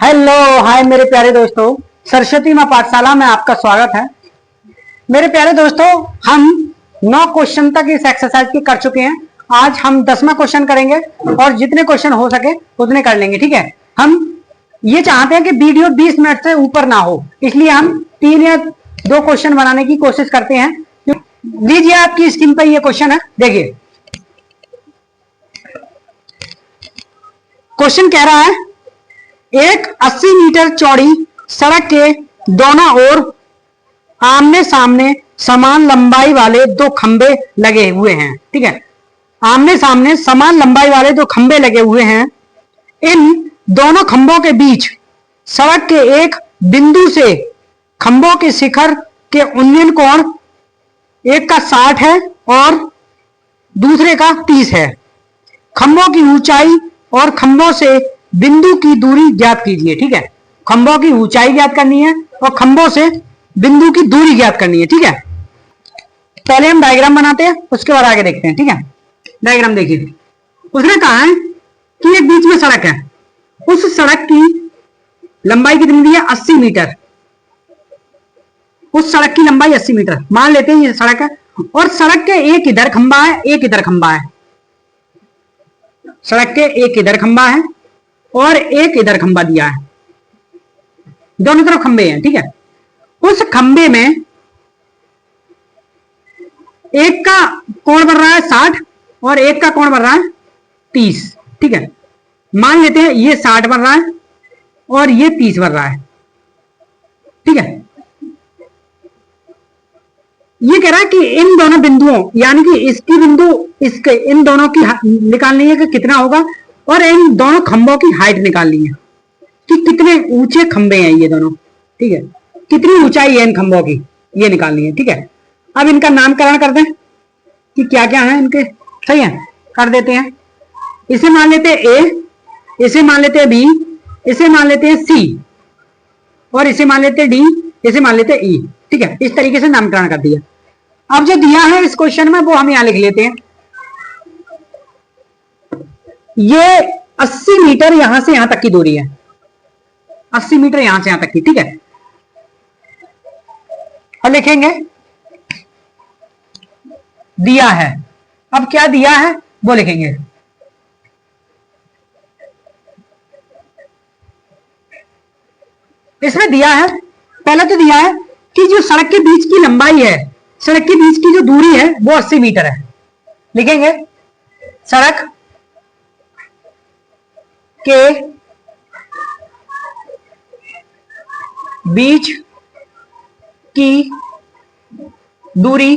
Hello hi मेरे प्यारे दोस्तों, सरस्वती मां पाठशाला में आपका स्वागत है। मेरे प्यारे दोस्तों, हम 9 क्वेश्चन तक इस एक्सरसाइज की कर चुके हैं। आज हम 10वां क्वेश्चन करेंगे और जितने क्वेश्चन हो सके उतने कर लेंगे। ठीक है, हम ये चाहते हैं कि वीडियो 20 मिनट से ऊपर ना हो, इसलिए हम 3 या 2 क्वेश्चन बनाने की कोशिश करते हैं। लीजिए, आपकी स्क्रीन पर ये क्वेश्चन है, देखिए। क्वेश्चन कह रहा है, एक 80 मीटर चौड़ी सड़क के दोनों ओर आमने सामने समान लंबाई वाले 2 खंबे लगे हुए हैं। ठीक है, आमने सामने समान लंबाई वाले 2 खंबे लगे हुए हैं। इन दोनों खंबों के बीच सड़क के एक बिंदु से खंबों के शिखर के उन्नयन कोण एक का 60 है और दूसरे का 30 है। खंबों की ऊंचाई और खंबों से बिंदु की दूरी ज्ञात कीजिए। ठीक है, खंबों की ऊंचाई ज्ञात करनी है और खंबों से बिंदु की दूरी ज्ञात करनी है। ठीक है, पहले हम डायग्राम बनाते हैं, उसके बाद आगे देखते हैं। ठीक है, डायग्राम देखिए। उसने कहा है कि एक बीच में सड़क है, उस सड़क की लंबाई कितनी दी है? 80 मीटर। उस सड़क की लंबाई 80 मीटर मान लेते हैं, ये सड़क है और सड़क के एक इधर खंबा है, एक इधर खंबा है। सड़क के एक इधर खंबा है और एक इधर खंबा दिया है, दोनों तरफ खंबे हैं। ठीक है, उस खंबे में एक का कोण बन रहा है 60 और एक का कोण बन रहा है 30। ठीक है, मान लेते हैं ये 60 बन रहा है और ये 30 बन रहा है। ठीक है, ये कह रहा है कि इन दोनों बिंदुओं, यानी कि इसकी बिंदु इसके, इन दोनों की निकालनी है कि कितना होगा, और इन दोनों खंभों की हाइट निकालनी है कि कितने ऊंचे खंबे हैं ये दोनों। ठीक है, कितनी ऊंचाई है इन खंभों की, ये निकालनी है। ठीक है, अब इनका नामकरण कर दें कि क्या क्या है इनके। सही है, कर देते हैं। इसे मान लेते हैं ए, इसे मान लेते हैं बी, इसे मान लेते हैं सी और इसे मान लेते हैं डी, इसे मान लेते हैं ई। ठीक है, इस तरीके से नामकरण कर दिया। अब जो दिया है इस क्वेश्चन में वो हम यहां लिख लेते हैं। ये 80 मीटर यहां से यहां तक की दूरी है, 80 मीटर यहां से यहां तक की। ठीक है, और लिखेंगे दिया है। अब क्या दिया है वो लिखेंगे। इसमें दिया है, पहले तो दिया है कि जो सड़क के बीच की लंबाई है, सड़क के बीच की जो दूरी है वो 80 मीटर है। लिखेंगे सड़क के बीच की दूरी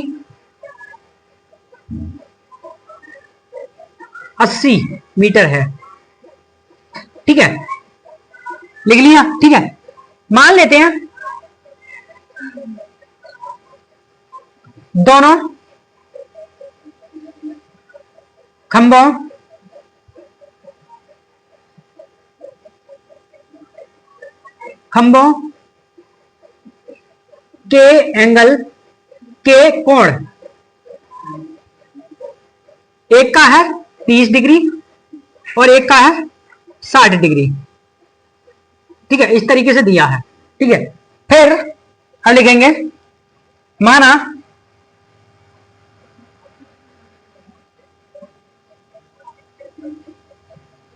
80 मीटर है। ठीक है, लिख लिया। ठीक है, मान लेते हैं दोनों खंभों के एंगल के कोण, एक का है 30 डिग्री और एक का है 60 डिग्री। ठीक है, इस तरीके से दिया है। ठीक है, फिर हम लिखेंगे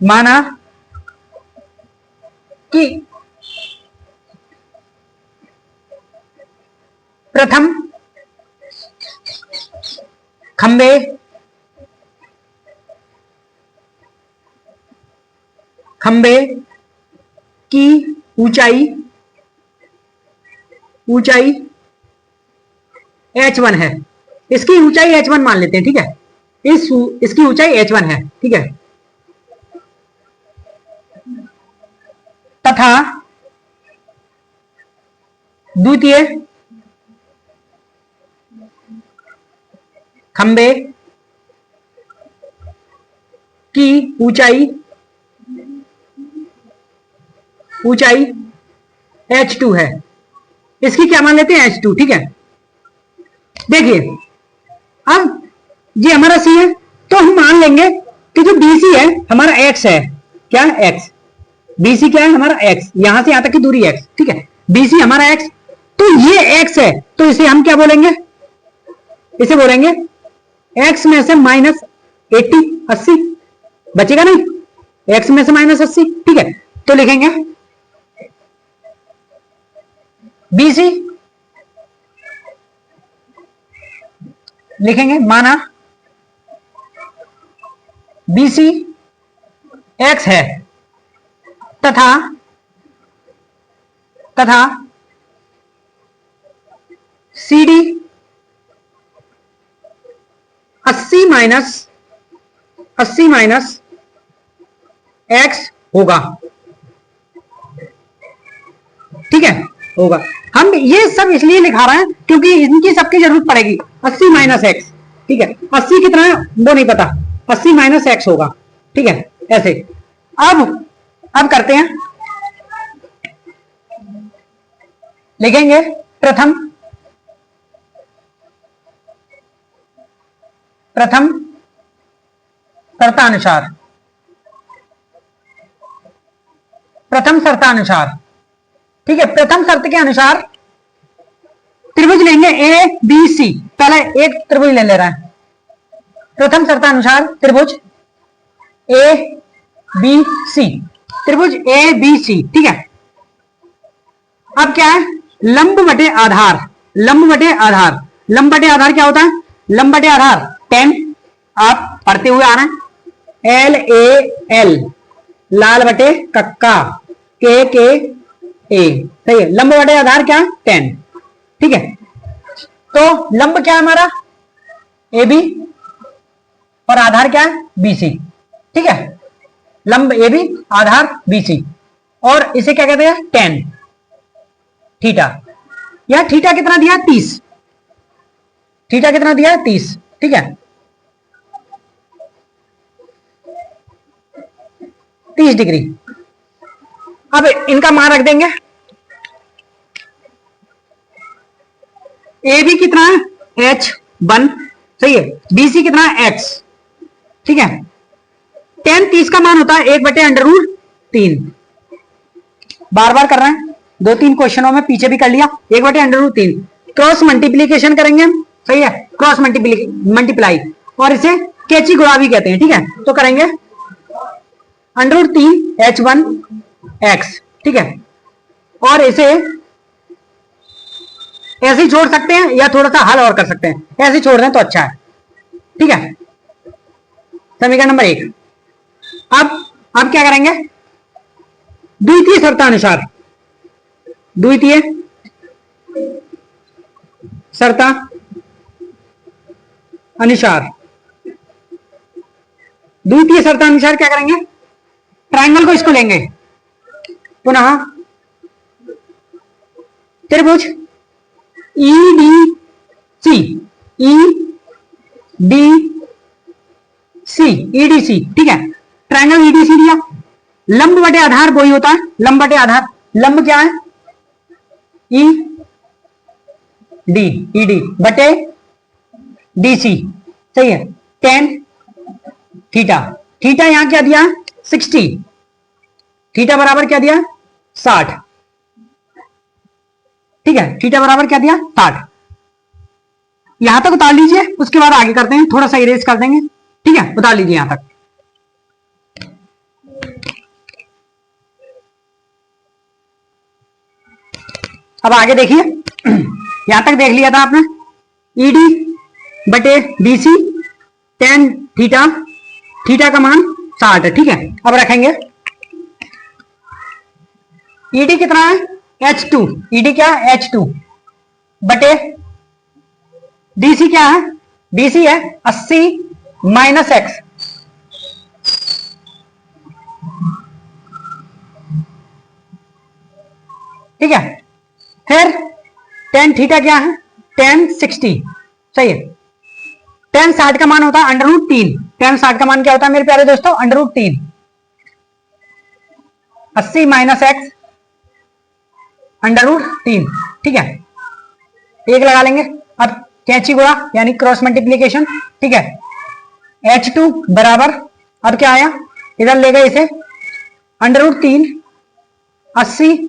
माना कि प्रथम खंबे की ऊंचाई h1 है। इसकी ऊंचाई h1 मान लेते हैं। ठीक है, इसकी ऊंचाई h1 है। ठीक है, तथा द्वितीय खंबे की ऊंचाई h2 है। इसकी क्या मान लेते हैं? h2। ठीक है, देखिए अब ये हमारा सी है, तो हम मान लेंगे कि जो BC है हमारा x है। क्या x? BC क्या है हमारा x, यहां से यहां तक की दूरी x, ठीक है, BC हमारा x, तो ये x है, तो इसे हम क्या बोलेंगे, इसे बोलेंगे x में से माइनस 80 बचेगा नहीं, x में से माइनस 80, ठीक है, तो लिखेंगे BC, लिखेंगे माना BC x है तथा CD 80 माइनस x होगा, ठीक है, होगा। हम ये सब इसलिए लिखा रहे हैं क्योंकि इनकी सबकी जरूरत पड़ेगी। 80 माइनस एक्स, ठीक है, 80 कितना है वो नहीं पता, 80 माइनस एक्स होगा, ठीक है, ऐसे। अब करते हैं, लिखेंगे प्रथम शर्तानुसार, ठीक है, प्रथम शर्त के अनुसार त्रिभुज लेंगे ए बी सी, पहले एक त्रिभुज ले रहा है, प्रथम शर्तानुसार त्रिभुज ए बी सी, त्रिभुज ए बी सी, ठीक है। अब क्या है, लंब बटे आधार, लंब बटे आधार क्या होता है, लंब बटे आधार tan, आप पढ़ते हुए आ रहे हैं, LAL, लाल बटे कक्का, के ए, सही है, लंब बटे आधार क्या, tan, ठीक है। तो लंब क्या है हमारा AB और आधार क्या है BC, ठीक है, लंब AB आधार BC, और इसे क्या कहते हैं tan थीटा, यह थीटा कितना दिया 30, थीटा कितना दिया 30, ठीक है, 30 डिग्री। अब इनका मान रख देंगे, ए बी कितना है H1, सही है, BC कितना है X, ठीक है, tan 30 का मान होता है 1/√3, बार बार कर रहे हैं, 2-3 क्वेश्चनों में पीछे भी कर लिया, 1/√3, क्रॉस मल्टीप्लीकेशन करेंगे, सही है, क्रॉस मल्टीप्लाई, और इसे कैची गुणा भी कहते हैं, ठीक है, तो करेंगे √3 H1X, ठीक है, और इसे ऐसे ही छोड़ सकते हैं या थोड़ा सा हल और कर सकते हैं, ऐसे ही छोड़ दें तो अच्छा है, ठीक है, समीकरण नंबर 1। अब क्या करेंगे, द्वितीय शर्तानुसार, द्वितीय शर्तानुसार क्या करेंगे, ट्रायंगल को इसको लेंगे, पुनः त्रिभुज EDC, ठीक है, ट्रायंगल EDC दिया, लंब बटे आधार वही होता है, लंब बटे आधार, लंब क्या है ED बटे DC, सही है, tan थीटा, थीटा यहां क्या दिया 60, थीटा बराबर क्या दिया 60, ठीक है, थीटा बराबर क्या दिया 60, यहां तक उतार लीजिए, उसके बाद आगे करते हैं, थोड़ा सा इरेज कर देंगे, ठीक है, उतार लीजिए यहां तक। अब आगे देखिए, यहां तक देख लिया था आपने, ED बटे BC, tan थीटा, थीटा का मान 60 है, ठीक है। अब रखेंगे ED कितना है H2, ED क्या है H2 बटे DC क्या है, DC है 80 माइनस एक्स, ठीक है, फिर tan थीटा क्या है tan 60, सही है, tan 60 का मान होता है √3, tan 60 का मान क्या होता है मेरे प्यारे दोस्तों √3, 80 माइनस एक्स √3, ठीक है, एक लगा लेंगे। अब कैंची गुणा यानी क्रॉस मल्टीप्लीकेशन, ठीक है, H2 बराबर, अब क्या आया, इधर ले गए इसे √3 80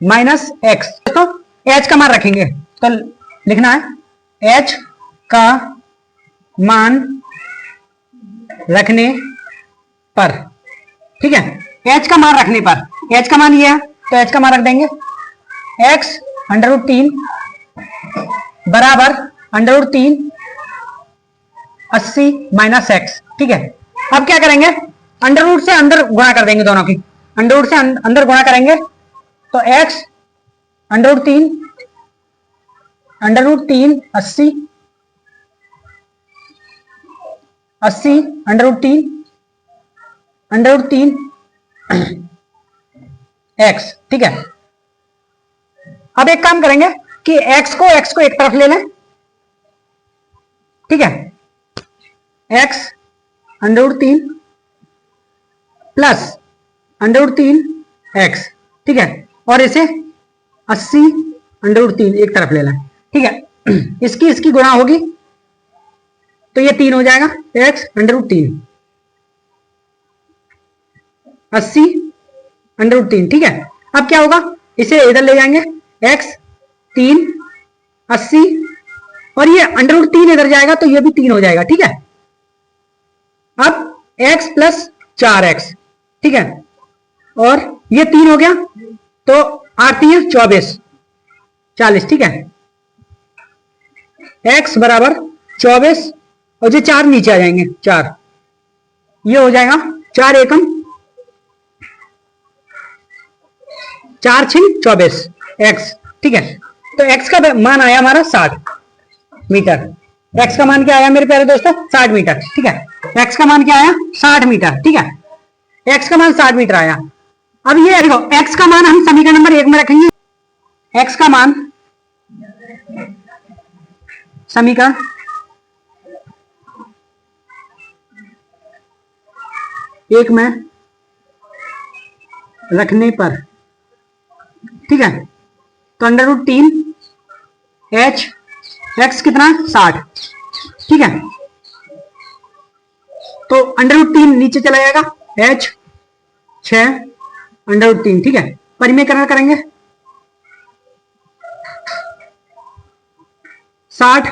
माइनस एक्स। तो एच का मान रखेंगे, तो लिखना है एच का मान रखने पर, ठीक है, एच का मान रखने पर, एच का मान ये है तो एच का मान रख देंगे एक्स √3 बराबर √3 80 माइनस एक्स, ठीक है। अब क्या करेंगे, अंडर रूट से अंदर गुणा कर देंगे दोनों की, अंडर रूट से अंदर गुणा करेंगे तो एक्स √3 80 80 √3 एक्स, ठीक है। अब एक काम करेंगे कि x को एक तरफ ले लें, ठीक है, x √3 प्लस √3 एक्स, ठीक है, और इसे 80 √3 एक तरफ ले लें, ठीक है। इसकी गुणा होगी तो ये 3 हो जाएगा, x √3 80 √3, ठीक है। अब क्या होगा, इसे इधर ले जाएंगे, x 3 80 और ये √3 इधर जाएगा तो ये भी 3 हो जाएगा, ठीक है। अब x प्लस 4x, ठीक है, और ये 3 हो गया तो आती है 24 40, ठीक है। x बराबर 24 और ये 4 नीचे आ जाएंगे, 4 ये हो जाएगा 4 एकम 4 6 24 x, ठीक है। तो x का मान आया हमारा 60 मीटर। x का मान क्या आया मेरे प्यारे दोस्तों, 60 मीटर, ठीक है। x का मान क्या आया, 60 मीटर, ठीक है। x का मान 60 मीटर आया। अब ये देखो, x का मान हम समीकरण नंबर 1 में रखेंगे, x का मान समीकरण एक में रखने पर, ठीक है, तो √3 h x कितना 60, ठीक है, तो √3 नीचे चला जाएगा, h 6 √3, ठीक है। परिमेयकरण करेंगे 60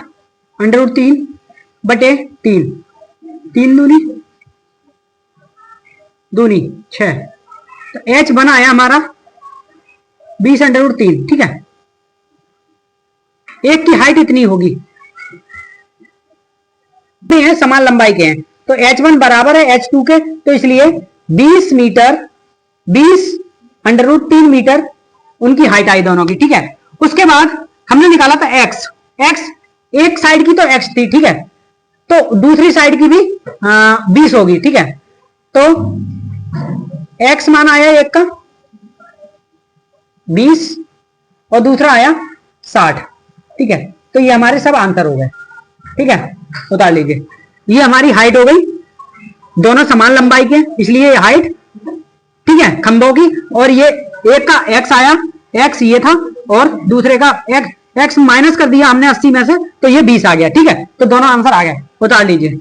√3 बटे 3, 3 दूनी 6, तो h बना है हमारा 20 √3, ठीक है। एक की हाइट इतनी होगी, है समान लंबाई के हैं, तो h1 बराबर है h2 के, तो इसलिए 20 मीटर 20 √3 मीटर उनकी हाइट आई दोनों की, ठीक है। उसके बाद हमने निकाला था x एक साइड की तो x थी, ठीक है, तो दूसरी साइड की भी 20 होगी, ठीक है। तो x मान आया एक का 20 और दूसरा आया 60, ठीक है। तो ये हमारे सब आंसर हो गए, ठीक है, उतार लीजिए। ये हमारी हाइट हो गई, दोनों समान लंबाई के, इसलिए हाइट, ठीक है, खंभों की, और ये एक का x आया, x ये था और दूसरे का x माइनस कर दिया हमने 80 में से, तो ये 20 आ गया, ठीक है। तो दोनों आंसर आ गए, उतार लीजिए।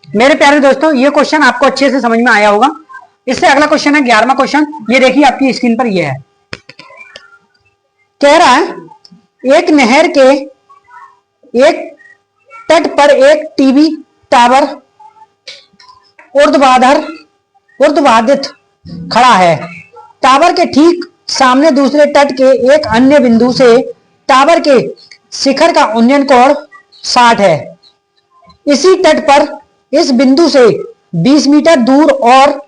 मेरे प्यारे दोस्तों, ये क्वेश्चन आपको अच्छे से समझ में आया होगा। इससे अगला क्वेश्चन है 11वां क्वेश्चन, ये देखिए आपकी स्क्रीन पर ये है। कह रहा है एक नहर के एक तट पर एक टीवी टावर ऊर्ध्वाधर खड़ा है। टावर के ठीक सामने दूसरे तट के एक अन्य बिंदु से टावर के शिखर का उन्नयन कोण 60 है। इसी तट पर इस बिंदु से 20 मीटर दूर और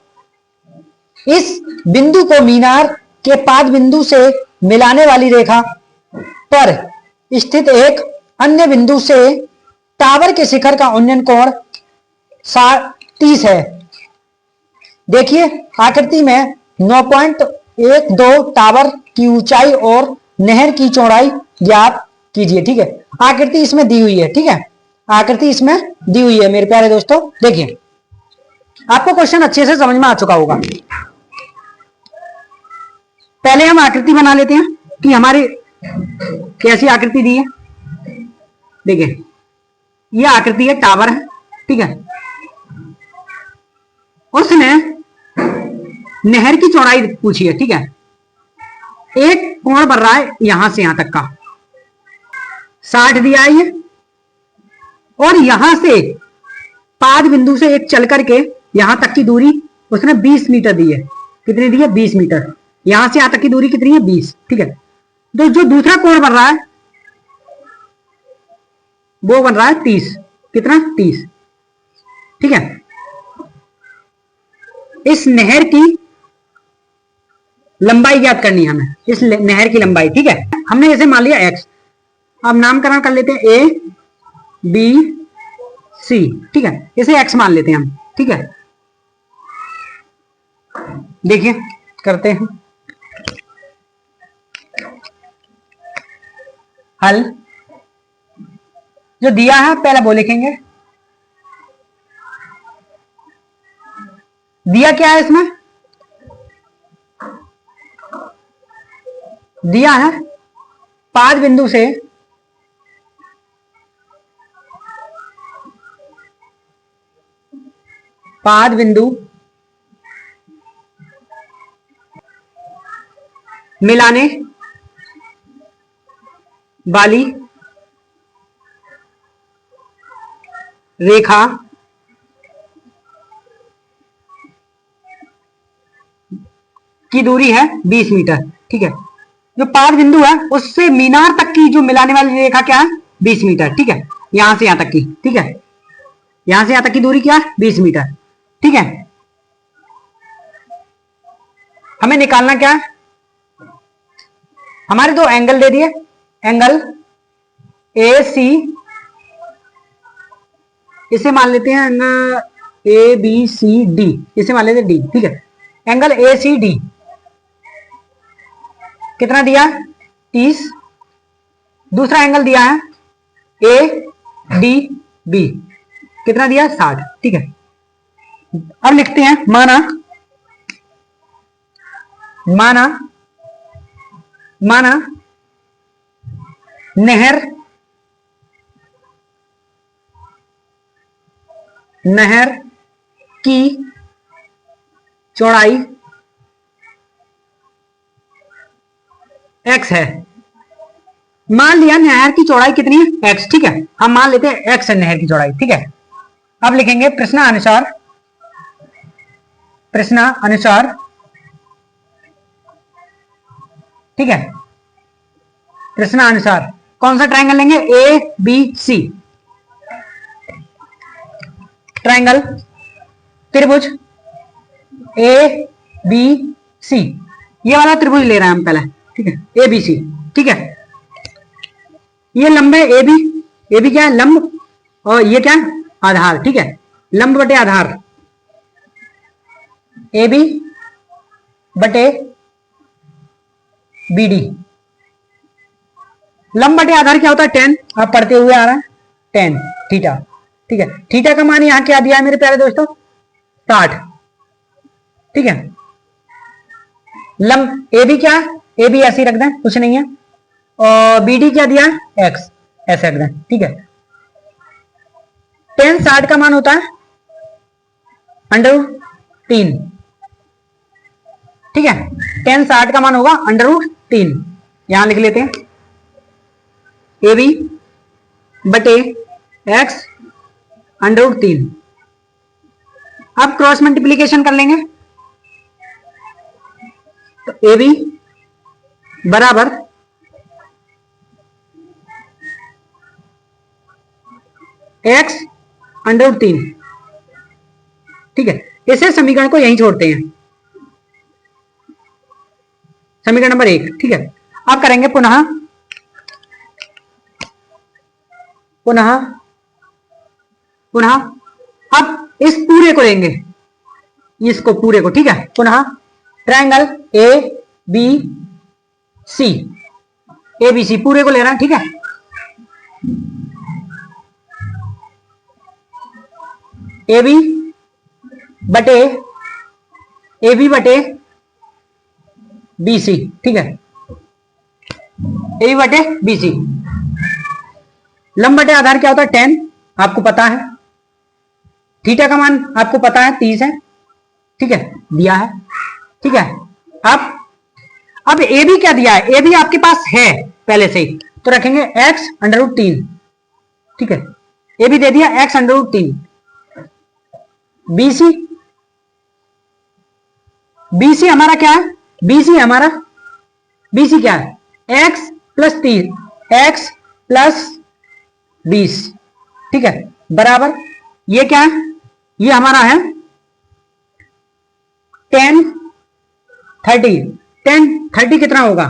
इस बिंदु को मीनार के पाद बिंदु से मिलाने वाली रेखा पर स्थित एक अन्य बिंदु से टावर के शिखर का उन्नयन कोण 30 है। देखिए आकृति में 9.12 टावर की ऊंचाई और नहर की चौड़ाई ज्ञात कीजिए, ठीक है। आकृति इसमें दी हुई है, ठीक है, आकृति इसमें दी हुई है मेरे प्यारे दोस्तों। देखिए आपको क्वेश्चन अच्छे से समझ में आ चुका होगा। पहले हम आकृति बना लेते हैं कि हमारी कैसी आकृति दी है, देखिए ये आकृति है, टावर है, ठीक है। उसने नहर की चौड़ाई पूछी है, ठीक है। एक कोण बन रहा है यहां से यहां तक का 60 दिया है ये, और यहां से पाद बिंदु से एक चल करके यहां तक की दूरी उसने 20 मीटर दी है। कितनी दी है, 20 मीटर। यहां से यहां तक की दूरी कितनी है, 20, ठीक है। तो जो दूसरा कोण बन रहा है वो बन रहा है 30। कितना, 30, ठीक है। इस नहर की लंबाई ज्ञात करनी है हमें, इस नहर की लंबाई, ठीक है। हमने जैसे मान लिया x, अब नामकरण कर लेते हैं ए बी सी, ठीक है। इसे x मान लेते हैं हम, ठीक है। देखिए करते हैं हल। जो दिया है पहले वो लिखेंगे। दिया क्या है इसमें, दिया है पाद बिंदु से मिलाने वाली रेखा की दूरी है 20 मीटर, ठीक है। जो पाद बिंदु है उससे मीनार तक की जो मिलाने वाली रेखा क्या है, 20 मीटर, ठीक है। यहां से यहां तक की, ठीक है। यहां से यहां तक की दूरी क्या है, 20 मीटर, ठीक है। हमें निकालना क्या है, हमारे दो एंगल दे दिए, एंगल ए सी, इसे मान लेते हैं angle A B C D, इसे मान लेते हैं डी, ठीक है। एंगल ए सी डी कितना दिया, 30। दूसरा एंगल दिया है ए डी बी, कितना दिया, 60, ठीक है। अब लिखते हैं माना माना माना नहर की चौड़ाई x है। मान लिया नहर की चौड़ाई कितनी है, x, ठीक है। हम मान लेते हैं x है नहर की चौड़ाई, ठीक है। अब लिखेंगे प्रश्नानुसार ठीक है। प्रश्नानुसार कौन सा ट्रायंगल लेंगे, ए बी सी, ट्रायंगल त्रिभुज ए बी सी, ये वाला त्रिभुज ले रहे हैं हम पहले, ठीक है, ए बी सी, ठीक है। ये लंब है ए बी क्या है, लंब, और ये क्या है, आधार, ठीक है। लंब बटे आधार, ए बी बटे बी डी। लंब बटे आधार क्या होता है, 10, आप पढ़ते हुए आ रहा है, 10 थीटा, ठीक है। थीटा का मान यहां क्या दिया है मेरे प्यारे दोस्तों, 60, ठीक है। लंब ए बी क्या है, ए बी ऐसे ही रख दें, कुछ नहीं है, और बी डी क्या दिया है, एक्स, ऐसे रख दें, ठीक है। 10 60 का मान होता है √3, ठीक है। 10 60 का मान होगा √3, यहां लिख लेते हैं ए बी बटे एक्स √3। अब क्रॉस मल्टीप्लीकेशन कर लेंगे, तो ए बी बराबर एक्स √3, ठीक है। इसे समीकरण को यहीं छोड़ते हैं, समीकरण नंबर 1, ठीक है। अब करेंगे पुनः अब इस पूरे को लेंगे, इसको पूरे को, ठीक है। पुनः triangle A B C, A B C पूरे को ले रहे हैं, ठीक है। ए बी बटे बी सी, ठीक है। AB बटे BC। लंब बटे आधार क्या होता है? 10, आपको पता है। थीटा का मान आपको पता है 30 है, ठीक है, दिया है, ठीक है। अब AB क्या दिया है? AB आपके पास है पहले से ही, तो रखेंगे x√3, ठीक है। AB दे दिया x√3। BC हमारा क्या है? BC क्या है? x + 3, x + 20, ठीक है, बराबर ये क्या है? ये हमारा है 10 30 कितना होगा?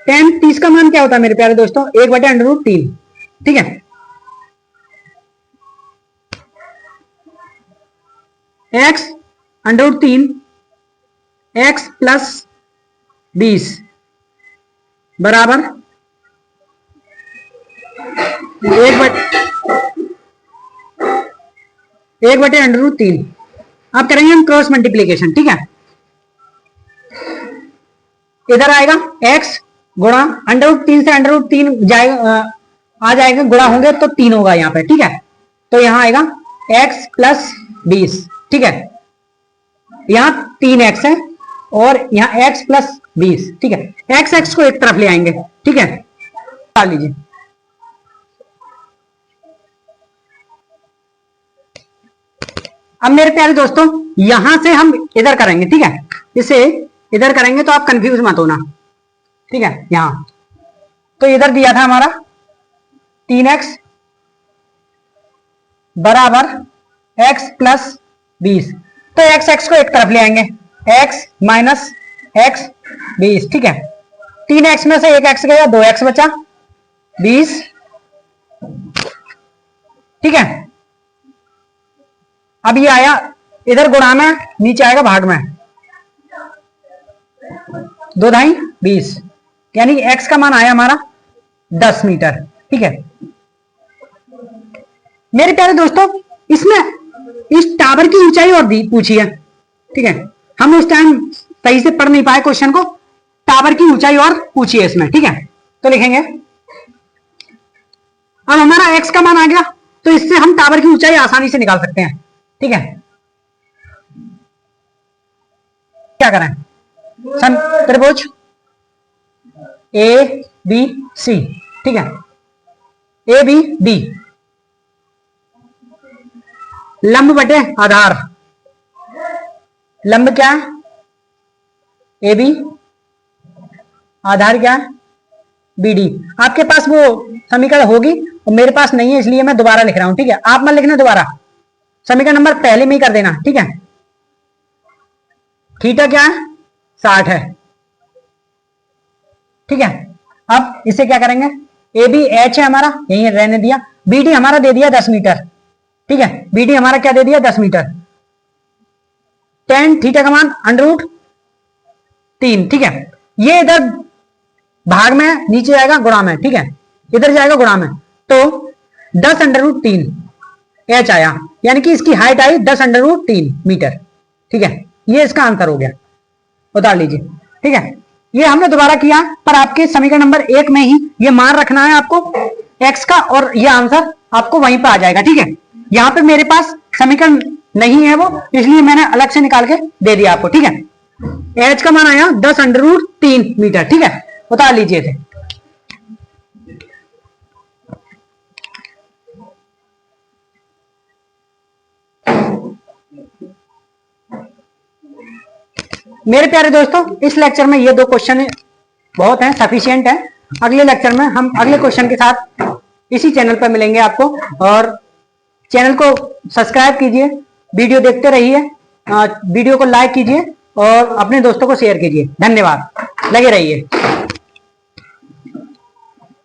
10 30 का मान क्या होता है मेरे प्यारे दोस्तों? 1/√3, ठीक है। x√3 x + 20 बराबर 1/√3। अब करेंगे हम क्रॉस मल्टीप्लीकेशन, ठीक है। इधर आएगा x गुणा √3 से √3 जाएगा, आ जाएगा, गुणा होंगे तो 3 होगा यहाँ पे, ठीक है। तो यहाँ आएगा x + 20, ठीक है। यहाँ 3x है और यहाँ x + 20, ठीक है। x को एक तरफ ले आएंगे, ठीक है, डाल लीजिए। अब मेरे प्यारे दोस्तों यहां से हम इधर करेंगे, ठीक है। इसे इधर करेंगे तो आप कंफ्यूज मत होना, ठीक है। यहां तो इधर दिया था हमारा 3x बराबर x + 20, तो x को एक तरफ ले आएंगे, x - x 20, ठीक है। 3x में से 1x गया, 2x बचा 20, ठीक है। अब ये आया इधर गुणा में, नीचे आएगा भाग में, 2 × 20, यानी x का मान आया हमारा 10 मीटर, ठीक है। मेरे प्यारे दोस्तों इसमें इस टावर की ऊंचाई और दी पूछी है, ठीक है। हम उस टाइम सही से पढ़ नहीं पाए क्वेश्चन को, टावर की ऊंचाई और पूछी है इसमें, ठीक है। तो लिखेंगे, अब हमारा x का मान आ गया, तो इससे हम टावर की ऊंचाई आसानी से निकाल सकते हैं, ठीक है। क्या करें? त्रिभुज ABC, ठीक है, ABD, लंब बटे आधार, लंब क्या है? AB, आधार क्या है? BD। आपके पास वो समीकरण होगी और मेरे पास नहीं है, इसलिए मैं दोबारा लिख रहा हूं, ठीक है। आप मत लिखना दोबारा, समीकरण नंबर पहले में ही कर देना, ठीक है। थीटा क्या है? 60 है, ठीक है। अब इसे क्या करेंगे? AB H है हमारा, यही रहने दिया। BD हमारा दे दिया 10 मीटर, ठीक है। BD हमारा क्या दे दिया? 10 मीटर। tan थीटा का मान √3, ठीक है। ये इधर भाग में, नीचे जाएगा गुणा में, ठीक है, इधर जाएगा गुणा में, तो 10√3 H आया, यानी कि इसकी हाइट आई 10√3 मीटर, ठीक है। ये इसका आंसर हो गया, उतार लीजिए, ठीक है। ये हमने दोबारा किया, पर आपके समीकरण नंबर 1 में ही ये मान रखना है आपको x का, और ये आंसर आपको वहीं पर आ जाएगा, ठीक है। यहाँ पे मेरे पास समीकरण नहीं है वो, इसलिए मैंने अलग से निकाल के दे दिया आपको, ठीक है। h का मान आया 10√3 मीटर, ठीक है, उतार लीजिए थे। मेरे प्यारे दोस्तों इस लेक्चर में ये 2 क्वेश्चन बहुत हैं, सफिशिएंट है। अगले लेक्चर में हम अगले क्वेश्चन के साथ इसी चैनल पर मिलेंगे आपको, और चैनल को सब्सक्राइब कीजिए, वीडियो देखते रहिए, वीडियो को लाइक कीजिए और अपने दोस्तों को शेयर कीजिए। धन्यवाद, लगे रहिए।